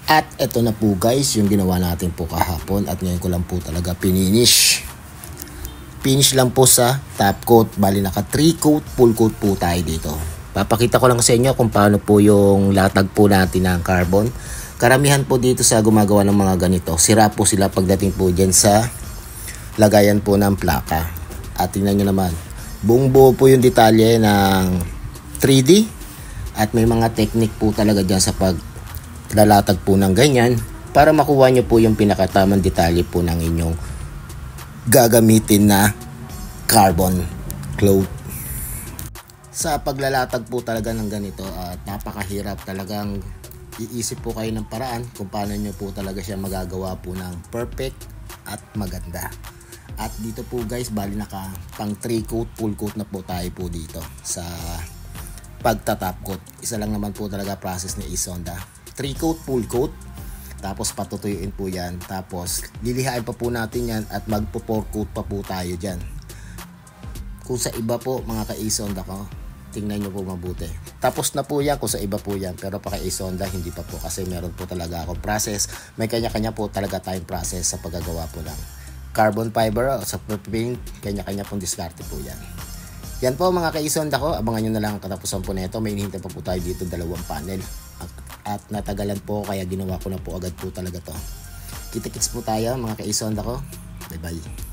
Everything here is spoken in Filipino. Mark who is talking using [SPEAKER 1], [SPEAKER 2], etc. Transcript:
[SPEAKER 1] At eto na po guys yung ginawa natin po kahapon at ngayon ko lang po talaga finish lang po sa top coat. Bali naka 3 coat, full coat po tayo dito. Papakita ko lang sa inyo kung paano po yung latag po natin ng carbon. Karamihan po dito sa gumagawa ng mga ganito, sira po sila pagdating po dyan sa lagayan po ng plaka. At tingnan nyo naman, buong buo po yung detalye ng 3D at may mga technique po talaga dyan sa paglalatag po ng ganyan para makuha nyo po yung pinakatamang detalye po ng inyong gagamitin na carbon cloth. Sa paglalatag po talaga ng ganito at napakahirap talagang iisip po kayo ng paraan kung paano nyo po talaga siya magagawa po ng perfect at maganda. At dito po guys, bali naka pang 3 coat, full coat na po tayo po dito sa pagta-top coat. Isa lang naman po talaga process ni Ace Honda. 3 coat, full coat. Tapos patutuyuin po yan. Tapos lilihain pa po natin yan at magpo-4 coat pa po tayo dyan. Kung sa iba po mga ka-Ace Honda ko, tingnan nyo po mabuti. Tapos na po yan kung sa iba po yan. Pero pa kay Ace Honda, hindi pa po. Kasi meron po talaga akong process. May kanya-kanya po talaga tayong process sa paggagawa po ng carbon fiber o sa paint. Kanya-kanya pong diskarte po yan. Yan po mga ka-Ace Honda ko. Abangan nyo na lang ang katapusan po nito. May hinihintay pa po tayo dito 2 panel. At natagalan po kaya ginawa ko na po agad po talaga to. Kita-kits po tayo mga ka-Ace Honda ko. Bye bye.